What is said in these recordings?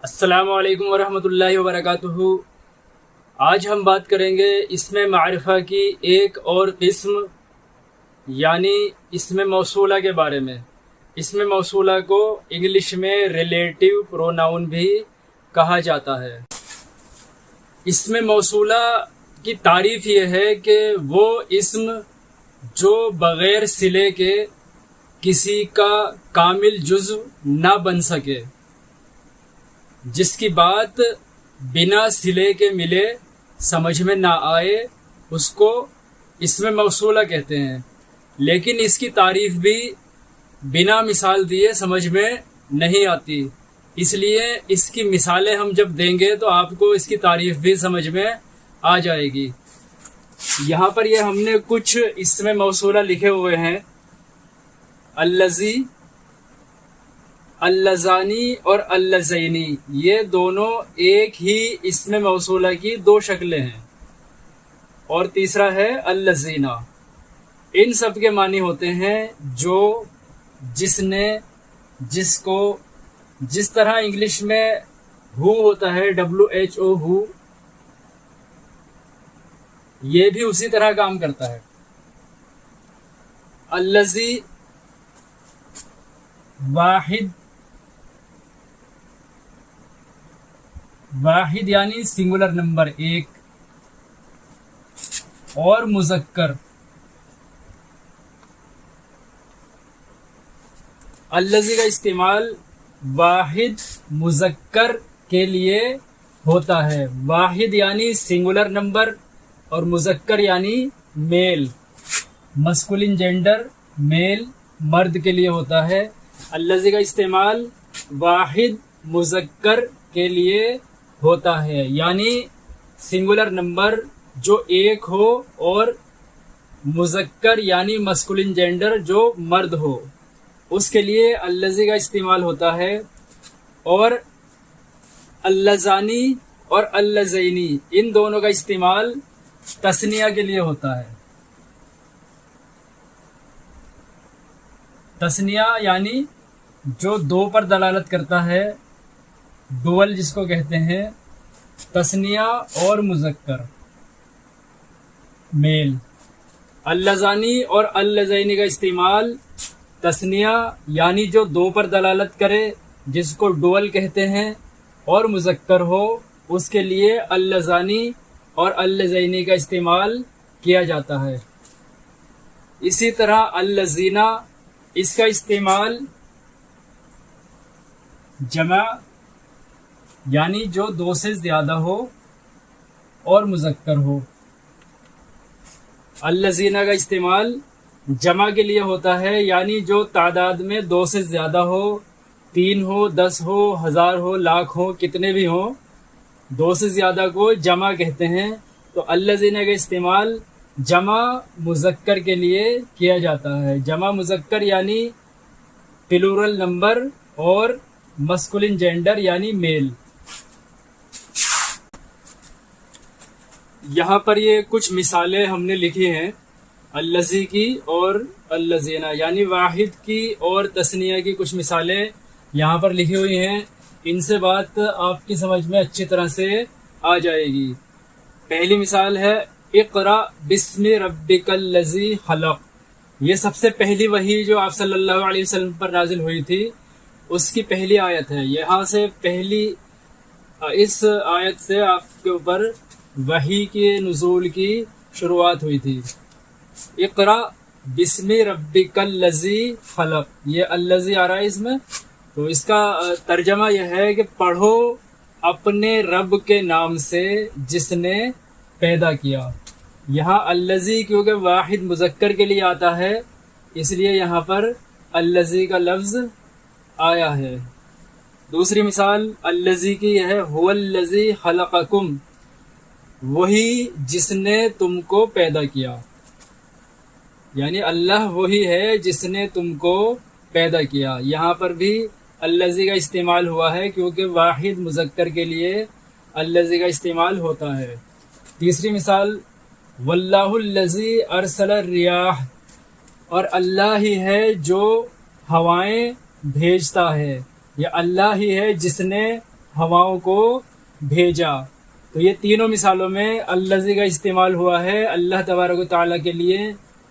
السلام علیکم ورحمۃ اللہ وبرکاتہ۔ آج ہم بات کریں گے اسم معرفہ کی ایک اور قسم یعنی اسم موصولہ کے بارے میں۔ اسم موصولہ کو انگلش میں ریلیٹیو پروناؤن بھی کہا جاتا ہے۔ اسم موصولہ کی تعریف یہ ہے کہ وہ اسم جو بغیر صلے کے کسی کا کامل جزو نہ بن سکے، جس کی بات بنا صلے کے ملے سمجھ میں نہ آئے، اس کو اسم موصولہ کہتے ہیں۔ لیکن اس کی تعریف بھی بنا مثال دیے سمجھ میں نہیں آتی، اس لیے اس کی مثالیں ہم جب دیں گے تو آپ کو اس کی تعریف بھی سمجھ میں آ جائے گی۔ یہاں پر یہ ہم نے کچھ اسم موصولہ لکھے ہوئے ہیں۔ الذی، اللذانی اور اللذینی، یہ دونوں ایک ہی اسم موصولہ کی دو شکلیں ہیں، اور تیسرا ہے اللذینہ۔ ان سب کے معنی ہوتے ہیں جو، جس نے، جس کو۔ جس طرح انگلش میں ہو ہوتا ہے WHO ہو، یہ بھی اسی طرح کام کرتا ہے۔ الذی واحد یعنی سنگولر نمبر ایک، اور مذکر۔ الذی کا استعمال واحد مذکر کے لیے ہوتا ہے۔ واحد یعنی سنگولر نمبر اور مذکر یعنی میل، مسکولین جینڈر، میل، مرد کے لیے ہوتا ہے۔ الذی کا استعمال واحد مذکر کے لیے ہوتا ہے، یعنی سنگولر نمبر جو ایک ہو اور مذکر یعنی مسکولین جینڈر جو مرد ہو، اس کے لیے الذی کا استعمال ہوتا ہے۔ اور اللذانی اور اللذینی، ان دونوں کا استعمال تثنیہ کے لیے ہوتا ہے۔ تثنیہ یعنی جو دو پر دلالت کرتا ہے، ڈوئل جس کو کہتے ہیں، تثنیہ اور مذکر، میل۔ اللذانی اور اللذینی کا استعمال تثنیہ یعنی جو دو پر دلالت کرے، جس کو ڈوئل کہتے ہیں، اور مذکر ہو، اس کے لیے اللذانی اور اللذینی کا استعمال کیا جاتا ہے۔ اسی طرح اللذینہ، اس کا استعمال جمع یعنی جو دو سے زیادہ ہو اور مذکر ہو۔ اللذینہ کا استعمال جمع کے لیے ہوتا ہے، یعنی جو تعداد میں دو سے زیادہ ہو، 3 ہو، 10 ہو، 1000 ہو، لاکھ ہو، کتنے بھی ہوں، دو سے زیادہ کو جمع کہتے ہیں۔ تو اللذینہ کا استعمال جمع مذکر کے لیے کیا جاتا ہے۔ جمع مذکر یعنی پلورل نمبر، اور مسکولین جینڈر یعنی میل۔ یہاں پر یہ کچھ مثالیں ہم نے لکھی ہیں الذی کی اور اللذینہ، یعنی واحد کی اور تثنیہ کی کچھ مثالیں یہاں پر لکھی ہوئی ہیں۔ ان سے بات آپ کی سمجھ میں اچھی طرح سے آ جائے گی۔ پہلی مثال ہے اقرأ بسم ربک الذی خلق۔ یہ سب سے پہلی وحی جو آپ صلی اللہ علیہ وسلم پر نازل ہوئی تھی، اس کی پہلی آیت ہے۔ یہاں سے اس آیت سے آپ کے اوپر وحی کے نزول کی شروعات ہوئی تھی۔ اقرأ بسم ربک الذی خلق، یہ الذی آ رہا ہے اس میں، تو اس کا ترجمہ یہ ہے کہ پڑھو اپنے رب کے نام سے جس نے پیدا کیا۔ یہاں الذی کیونکہ واحد مذکر کے لیے آتا ہے، اس لیے یہاں پر الذی کا لفظ آیا ہے۔ دوسری مثال الذی کی ہے هو الذی خلقکم، وہی جس نے تم کو پیدا کیا، یعنی اللہ وہی ہے جس نے تم کو پیدا کیا۔ یہاں پر بھی الذی کا استعمال ہوا ہے کیونکہ واحد مذکر کے لیے الذی کا استعمال ہوتا ہے۔ تیسری مثال واللہ الذی ارسل الریاح، اور اللہ ہی ہے جو ہوائیں بھیجتا ہے، یہ اللہ ہی ہے جس نے ہواؤں کو بھیجا۔ تو یہ تینوں مثالوں میں الذی کا استعمال ہوا ہے اللہ تبارک و تعالیٰ کے لیے،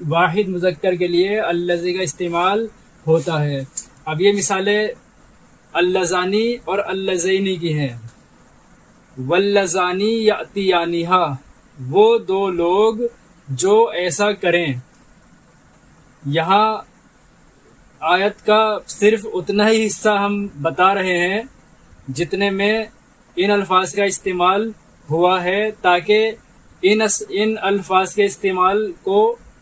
واحد مذکر کے لیے الذی کا استعمال ہوتا ہے۔ اب یہ مثالیں اللذانی اور اللذینی کی ہیں۔ واللذانی یأتیانہا، وہ دو لوگ جو ایسا کریں۔ یہاں آیت کا صرف اتنا ہی حصہ ہم بتا رہے ہیں جتنے میں ان الفاظ کا استعمال ہوا ہے، تاکہ ان الفاظ کے استعمال کو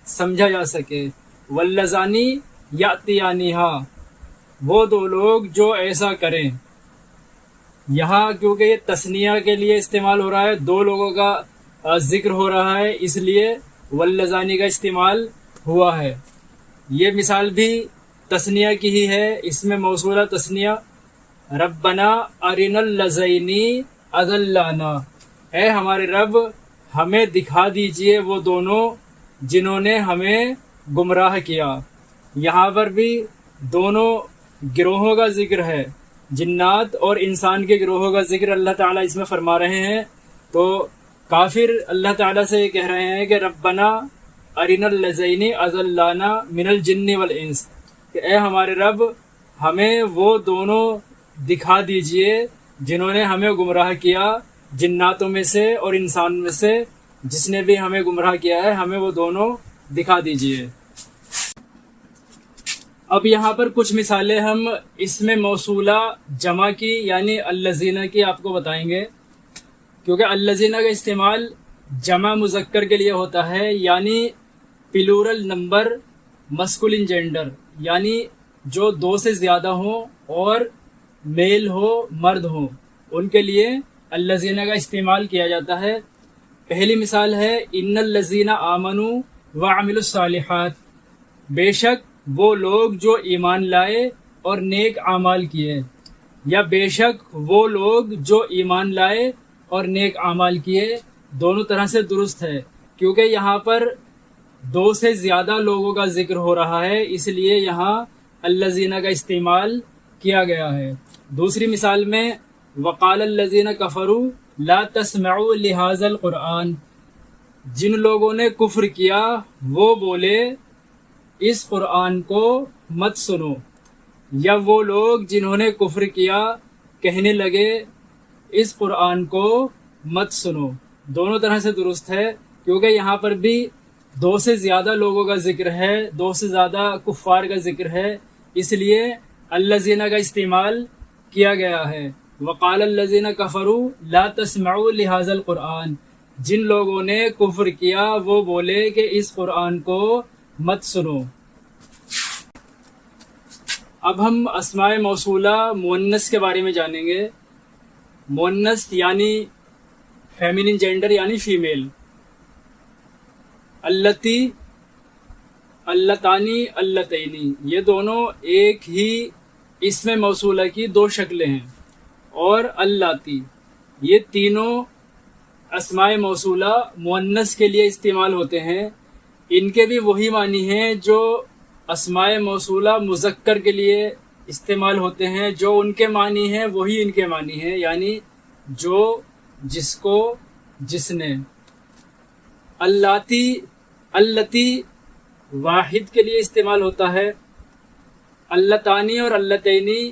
سمجھا جا سکے۔ واللذانی یأتیانہا، وہ دو لوگ جو ایسا کریں۔ یہاں کیونکہ یہ تثنیہ کے لیے استعمال ہو رہا ہے، دو لوگوں کا ذکر ہو رہا ہے، اس لیے واللذانی کا استعمال ہوا ہے۔ یہ مثال بھی تثنیہ کی ہی ہے، اس میں موصولہ تثنیہ ربنا ارنا اللذینی اضلانا، اے ہمارے رب ہمیں دکھا دیجئے وہ دونوں جنہوں نے ہمیں گمراہ کیا۔ یہاں پر بھی دونوں گروہوں کا ذکر ہے، جنات اور انسان کے گروہوں کا ذکر اللہ تعالیٰ اس میں فرما رہے ہیں۔ تو کافر اللہ تعالیٰ سے یہ کہہ رہے ہیں کہ ربنا ارنا اللذینی اضلانا من الجن والانس، کہ اے ہمارے رب ہمیں وہ دونوں دکھا دیجئے جنہوں نے ہمیں گمراہ کیا، جناتوں میں سے اور انسان میں سے جس نے بھی ہمیں گمراہ کیا ہے، ہمیں وہ دونوں دکھا دیجئے۔ اب یہاں پر کچھ مثالیں ہم اس میں موصولہ جمع کی یعنی الذین کی آپ کو بتائیں گے، کیونکہ الذین کا استعمال جمع مذکر کے لیے ہوتا ہے، یعنی پلورل نمبر مسکولن جینڈر، یعنی جو دو سے زیادہ ہوں اور میل ہو مرد ہو، ان کے لیے الذین کا استعمال کیا جاتا ہے۔ پہلی مثال ہے ان الذین آمنوا وعملوا الصالحات، بے شک وہ لوگ جو ایمان لائے اور نیک اعمال کیے، یا بے شک وہ لوگ جو ایمان لائے اور نیک اعمال کیے، دونوں طرح سے درست ہے، کیونکہ یہاں پر دو سے زیادہ لوگوں کا ذکر ہو رہا ہے، اس لیے یہاں الذین کا استعمال کیا گیا ہے۔ دوسری مثال میں وقال الذین کفروا لا تسمعوا لہذا القرآن، جن لوگوں نے کفر کیا وہ بولے اس قرآن کو مت سنو، یا وہ لوگ جنہوں نے کفر کیا کہنے لگے اس قرآن کو مت سنو، دونوں طرح سے درست ہے، کیونکہ یہاں پر بھی دو سے زیادہ لوگوں کا ذکر ہے، دو سے زیادہ کفار کا ذکر ہے، اس لیے الذین کا استعمال کیا گیا ہے۔ وقال الذین کفروا لا تسمعوا لہذا القرآن، جن لوگوں نے کفر کیا وہ بولے کہ اس قرآن کو مت سنو۔ اب ہم اسماء موصولہ مؤنث کے بارے میں جانیں گے۔ مؤنث یعنی فیمینن جینڈر یعنی فیمیل۔ اللتی، اللتانی، اللتینی، یہ دونوں ایک ہی اسم موصولہ کی دو شکلیں ہیں، اور اللاتی، یہ تینوں اسماء موصولہ مؤنث کے لیے استعمال ہوتے ہیں۔ ان کے بھی وہی معنی ہیں جو اسماء موصولہ مذکر کے لیے استعمال ہوتے ہیں، جو ان کے معنی ہیں وہی ان کے معنی ہیں، یعنی جو، جس کو، جس نے۔ اللاتی، اللتی واحد کے لیے استعمال ہوتا ہے، اللتانی اور اللتینی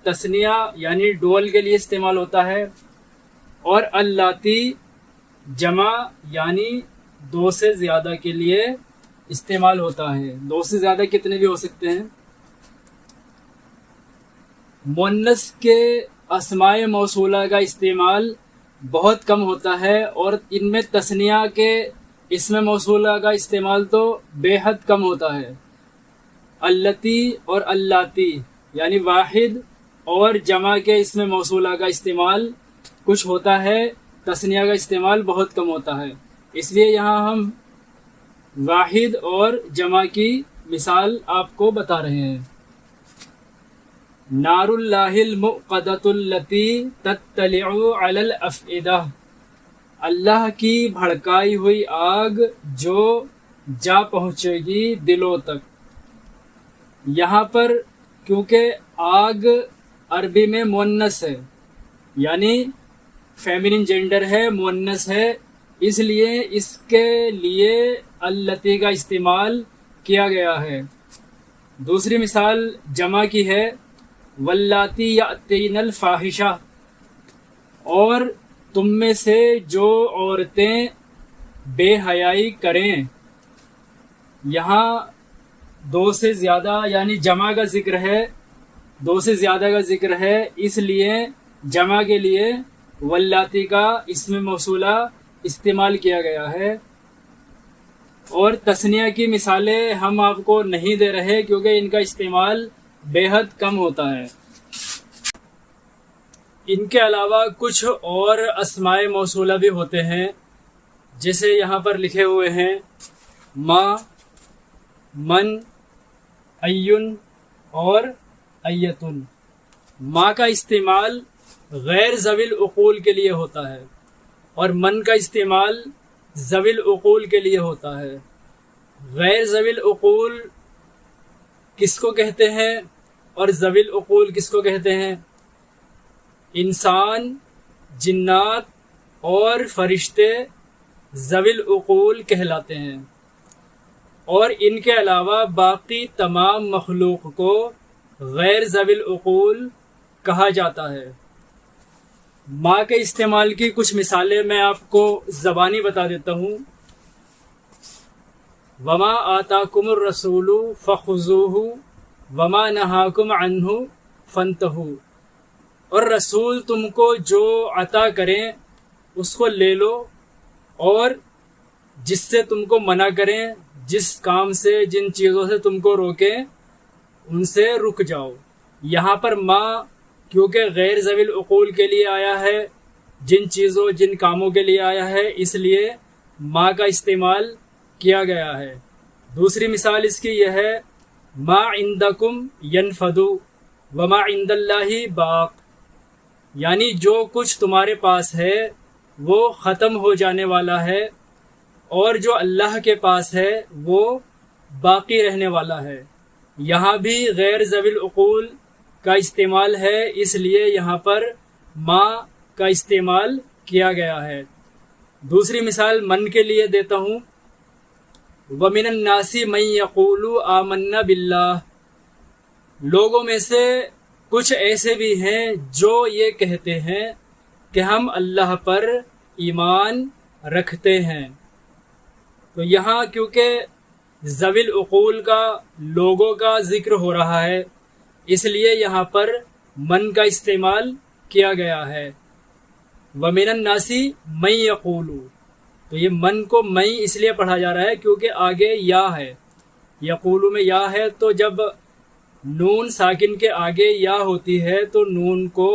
تثنیہ یعنی ڈوئل کے لیے استعمال ہوتا ہے، اور اللاتی جمع یعنی دو سے زیادہ کے لیے استعمال ہوتا ہے۔ دو سے زیادہ کتنے بھی ہو سکتے ہیں۔ مؤنث کے اسماء موصولہ کا استعمال بہت کم ہوتا ہے، اور ان میں تثنیہ کے اسم موصولہ کا استعمال تو بے حد کم ہوتا ہے۔ اللتی اور اللاتی یعنی واحد اور جمع کے اسم موصولہ کا استعمال کچھ ہوتا ہے، تثنیہ کا استعمال بہت کم ہوتا ہے، اس لیے یہاں ہم واحد اور جمع کی مثال آپ کو بتا رہے ہیں۔ نار اللہ الموقدۃ التی تطلع علی الافئدہ، اللہ کی بھڑکائی ہوئی آگ جو جا پہنچے گی دلوں تک۔ یہاں پر کیونکہ آگ عربی میں مؤنث ہے، یعنی فیمینن جینڈر ہے، مؤنث ہے، اس لیے اس کے لیے اللتی کا استعمال کیا گیا ہے۔ دوسری مثال جمع کی ہے واللاتی یأتین الفاحشہ، اور تم میں سے جو عورتیں بے حیائی کریں۔ یہاں دو سے زیادہ یعنی جمع کا ذکر ہے، دو سے زیادہ کا ذکر ہے، اس لیے جمع کے لیے واللاتی کا اسم موصولہ استعمال کیا گیا ہے۔ اور تثنیہ کی مثالیں ہم آپ کو نہیں دے رہے کیونکہ ان کا استعمال بے حد کم ہوتا ہے۔ ان کے علاوہ کچھ اور اسماء موصولہ بھی ہوتے ہیں، جیسے یہاں پر لکھے ہوئے ہیں ما، من، این اور ایتن۔ ما کا استعمال غیر ذوی العقول کے لیے ہوتا ہے اور من کا استعمال ذوی العقول کے لیے ہوتا ہے۔ غیر ذوی العقول کس کو کہتے ہیں اور ذوی العقول کس کو کہتے ہیں؟ انسان، جنات اور فرشتے ذوی العقول کہلاتے ہیں، اور ان کے علاوہ باقی تمام مخلوق کو غیر ذوی العقول کہا جاتا ہے۔ ما کے استعمال کی کچھ مثالیں میں آپ کو زبانی بتا دیتا ہوں۔ وما آتاکم الرسول فخذوہ وما نہاکم عنہ فانتہوا، اور رسول تم کو جو عطا کریں اس کو لے لو، اور جس سے تم کو منع کریں، جس کام سے، جن چیزوں سے تم کو روکیں، ان سے رک جاؤ۔ یہاں پر ما کیونکہ غیر ذوی العقول کے لیے آیا ہے، جن چیزوں، جن کاموں کے لیے آیا ہے، اس لیے ما کا استعمال کیا گیا ہے۔ دوسری مثال اس کی یہ ہے ما عندکم ینفد وما عند اللہ باق، یعنی جو کچھ تمہارے پاس ہے وہ ختم ہو جانے والا ہے، اور جو اللہ کے پاس ہے وہ باقی رہنے والا ہے۔ یہاں بھی غیر ذوی العقول کا استعمال ہے، اس لیے یہاں پر ما کا استعمال کیا گیا ہے۔ دوسری مثال من کے لیے دیتا ہوں۔ وَمِنَ النَّاسِ مَن يَقُولُ آمَنَّا بِاللَّهِ، لوگوں میں سے کچھ ایسے بھی ہیں جو یہ کہتے ہیں کہ ہم اللہ پر ایمان رکھتے ہیں۔ تو یہاں کیونکہ ذوی العقول کا، لوگوں کا ذکر ہو رہا ہے، اس لیے یہاں پر من کا استعمال کیا گیا ہے۔ وَمِنَ النَّاسِ مَن يَقُولُ، تو یہ من کو میں اس لیے پڑھا جا رہا ہے کیونکہ آگے یا ہے، یقولو میں یا ہے، تو جب نون ساکن کے آگے یا ہوتی ہے تو نون کو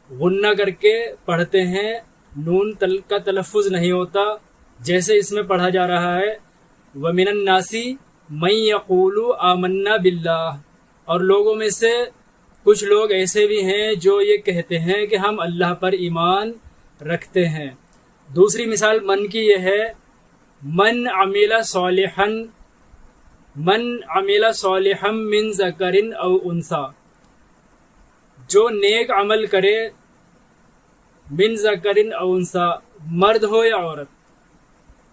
غنہ کر کے پڑھتے ہیں، نون کا تلفظ نہیں ہوتا، جیسے اس میں پڑھا جا رہا ہے وَمِنَ النَّاسِ مَن يَقُولُ آمَنَّا بِاللَّهِ، اور لوگوں میں سے کچھ لوگ ایسے بھی ہیں جو یہ کہتے ہیں کہ ہم اللہ پر ایمان رکھتے ہیں۔ دوسری مثال من کی یہ ہے من عمل صالحا، من عمل صالحا من ذکر او انثی، جو نیک عمل کرے، من ذکر او انثی، مرد ہو یا عورت۔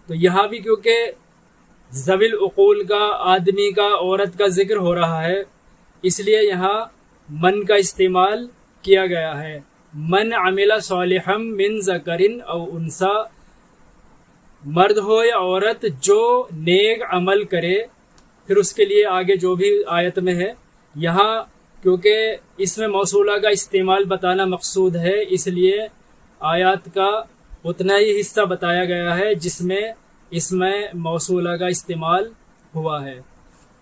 تو یہاں بھی کیونکہ ذوی العقول کا، آدمی کا، عورت کا ذکر ہو رہا ہے، اس لیے یہاں من کا استعمال کیا گیا ہے۔ من عمل صالحا من ذکر او انثی، مرد ہو یا عورت جو نیک عمل کرے۔ پھر اس کے لیے آگے جو بھی آیت میں ہے، یہاں کیونکہ اس میں موصولہ کا استعمال بتانا مقصود ہے، اس لیے آیات کا اتنا ہی حصہ بتایا گیا ہے جس میں اس میں موصولہ کا استعمال ہوا ہے۔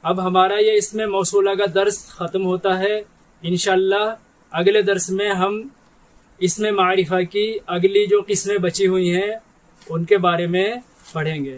اب ہمارا یہ اس میں موصولہ کا درس ختم ہوتا ہے۔ انشاءاللہ اگلے درس میں ہم اس میں معرفہ کی اگلی جو قسمیں بچی ہوئی ہیں ان کے بارے میں پڑھیں گے۔